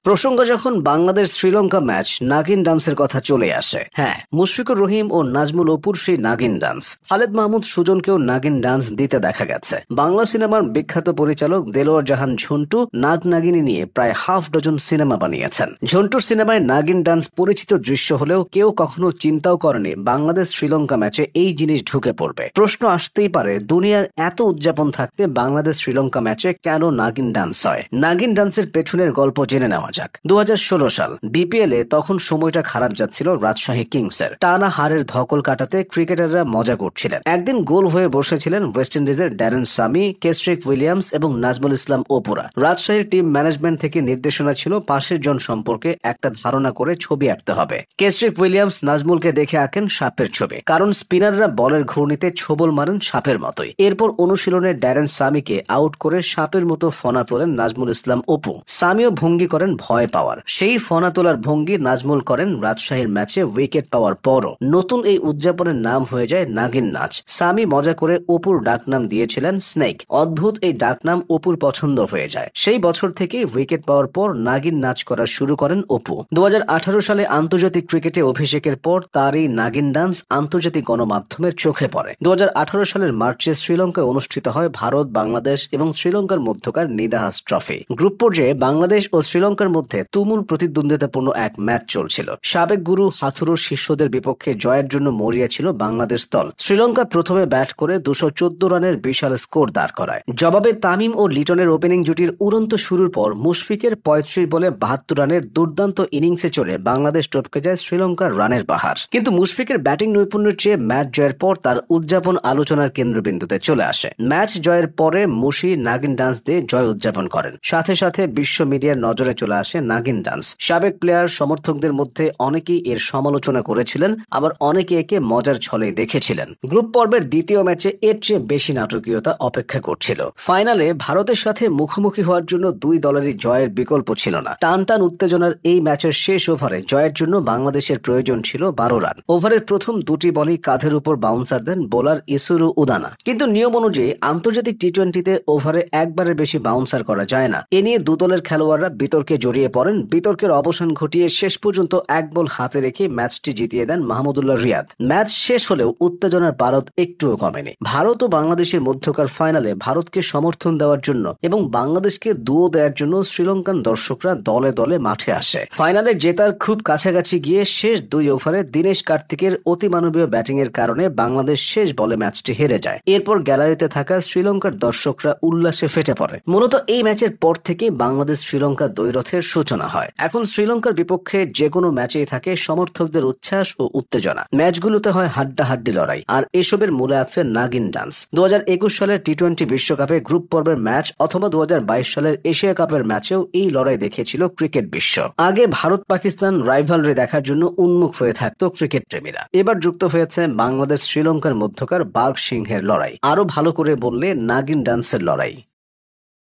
প্রসঙ্গ যখন বাংলাদেশ শ্রীলঙ্কা ম্যাচ নাগিন ডান্সের কথা চলে আসে। হ্যাঁ, মুশফিকুর রহিম ও নাজমুল অপুর সেই নাগিন ডান্স। খালেদ মাহমুদ সুজনকেও নাগিন ডান্স দিতে দেখা গেছে। বাংলা সিনেমার বিখ্যাত পরিচালক দেলোয়ার জাহান ঝন্টু নাগ নাগিনী নিয়ে প্রায় হাফ ডজন সিনেমা বানিয়েছেন। ঝন্টুর সিনেমায় নাগিন ডান্স পরিচিত দৃশ্য হলেও কেউ কখনো চিন্তাও করেনি বাংলাদেশ শ্রীলঙ্কা ম্যাচে এই জিনিস ঢুকে পড়বে। প্রশ্ন আসতেই পারে, দুনিয়ার এত উদযাপন থাকতে বাংলাদেশ শ্রীলঙ্কা ম্যাচে কেন নাগিন ডান্স হয়? নাগিন ডান্সের পেছনের গল্প জেনে নেওয়া যাক। 2016 সাল বিপিএল এ তখন সময়টা খারাপ যাচ্ছিল রাজশাহী কিংসের। টানা হারের ধকল কাটাতে ক্রিকেটাররা মজা করছিলেন। একদিন গোল হয়ে বসেছিলেন ওয়েস্ট ইন্ডিজের ড্যারেন সামি, কেস্ট্রিক উইলিয়ামস এবং নাজমুল ইসলাম অপুরা। রাজশাহীর টিম ম্যানেজমেন্ট থেকে নির্দেশনা ছিল পাশের জন সম্পর্কে একটা ধারণা করে ছবি আঁকতে হবে। কেস্ট্রিক উইলিয়ামস নাজমুলকে দেখে আঁকেন সাপের ছবি, কারণ স্পিনাররা বলের ঘূর্ণিতে ছোবল মারেন সাপের মতোই। এরপর অনুশীলনে ড্যারেন সামিকে আউট করে সাপের মতো ফনা তোলেন নাজমুল ইসলাম অপু। সামিও ভঙ্গি করেন ভয় পাওয়ার। সেই ফনা তোলার ভঙ্গি নাজমুল করেন রাজশাহীর ম্যাচে উইকেট পাওয়ার পরও। নতুন এই উদযাপনের নাম হয়ে যায় নাগিন নাচ। সামি মজা করে অপুর ডাকনাম দিয়েছিলেন স্নেক। অদ্ভুত এই ডাকনাম অপুর পছন্দ হয়ে যায়। সেই বছর থেকে উইকেট পাওয়ার পর নাগিন নাচ করা শুরু করেন অপু। 2018 সালে আন্তর্জাতিক ক্রিকেটে অভিষেকের পর তার এই নাগিন ডান্স আন্তর্জাতিক গণমাধ্যমের চোখে পড়ে। 2018 সালের মার্চে শ্রীলঙ্কায় অনুষ্ঠিত হয় ভারত, বাংলাদেশ এবং শ্রীলঙ্কার মধ্যকার নিদাহাস ট্রফি। গ্রুপ পর্যায়ে বাংলাদেশ ও শ্রীলঙ্কার মধ্যে তুমুল প্রতিদ্বন্দ্বিতাপূর্ণ এক ম্যাচ চলছিল। সাবেক গুরু হাথুরুর শিষ্যদের বিপক্ষে জয়ের জন্য মরিয়া ছিল বাংলাদেশ দল। শ্রীলঙ্কা প্রথমে ব্যাট করে 214 রানের বিশাল স্কোর দাঁড় করায়। জবাবে তামিম ও লিটনের ওপেনিং জুটির উড়ন্ত শুরুর পর মুশফিকের 35 বলে 72 রানের দুর্দান্ত ইনিংসে চলে বাংলাদেশ টপকে যায় শ্রীলঙ্কার রানের পাহাড়। কিন্তু মুশফিকের ব্যাটিং নৈপুণ্যের চেয়ে ম্যাচ জয়ের পর তার উদযাপন আলোচনার কেন্দ্রবিন্দুতে চলে আসে। ম্যাচ জয়ের পরে মুশি নাগিন ডান্স দিয়ে জয় উদযাপন করেন। সাথে সাথে বিশ্ব মিডিয়ার নজরে চলে আসে নাগিন ডান্স। সাবেক প্লেয়ার, সমর্থকদের মধ্যে অনেকেই এর সমালোচনা করেছিলেন, আবার অনেকে একে মজার ছলে দেখেছিলেন। গ্রুপ পর্বের দ্বিতীয় ম্যাচে এর চেয়ে বেশি নাটকীয়তা অপেক্ষা করছিল। ফাইনালে ভারতের সাথে মুখোমুখি হওয়ার জন্য দুই দলেরই জয়ের বিকল্প ছিল না। টান টান উত্তেজনার এই ম্যাচের শেষ ওভারে জয়ের জন্য বাংলাদেশের প্রয়োজন ছিল 12 রান। ওভারের প্রথম দুটি বলই কাঁধের উপর বাউন্সার দেন বোলার ইসুরু উদানা। কিন্তু নিয়ম অনুযায়ী আন্তর্জাতিক টি-20তে ওভারে একবারের বেশি বাউন্সার করা যায় না। এ নিয়ে দু দলের খেলোয়াড়রা বিতর্কে জড়িয়ে পড়েন। বিতর্কের অবসান ঘটিয়ে শেষ পর্যন্ত এক বল হাতে রেখে ম্যাচটি জিতিয়ে দেন মাহমুদুল্লাহ রিয়াদ। ম্যাচ শেষ হলেও উত্তেজনার পারদ একটুও কমেনি। ভারত ও বাংলাদেশের মধ্যকার ফাইনালে ভারতকে সমর্থন দেওয়ার জন্য এবং বাংলাদেশকে দুয়ো দেওয়ার জন্য শ্রীলঙ্কান দর্শকরা দলে দলে মাঠে আসে। ফাইনালে জেতার খুব কাছাকাছি গিয়ে শেষ দুই ওভারে দীনেশ কার্তিকের অতিমানবীয় ব্যাটিং এর কারণে বাংলাদেশ শেষ বলে ম্যাচটি হেরে যায়। এরপর গ্যালারিতে থাকা শ্রীলঙ্কার দর্শকরা উল্লাসে ফেটে পড়ে। মূলত এই ম্যাচের পর থেকে বাংলাদেশ শ্রীলঙ্কা দ্বৈরথের সূচনা হয়। এখন শ্রীলঙ্কার বিপক্ষে যে কোনো ম্যাচেই থাকে সমর্থকদের উচ্ছ্বাস ও উত্তেজনা। ম্যাচগুলোতে হয় হাড্ডাহাড্ডি লড়াই, আর এসবের মূলে আছে নাগিন ডান্স। 2021 সালের টি-20 বিশ্বকাপে গ্রুপ পর্বের ম্যাচ অথবা 2022 সালের এশিয়া কাপের ম্যাচেও এই লড়াই দেখিয়েছিল ক্রিকেট বিশ্ব। আগে ভারত পাকিস্তান রাইভালরি দেখার জন্য উন্মুখ হয়ে থাকতো ক্রিকেট প্রেমীরা। এবার যুক্ত হয়েছে বাংলাদেশ শ্রীলঙ্কার মধ্যকার বাঘ সিংহের লড়াই। আরো ভালো করে বললে নাগিন ডান্সের লড়াই।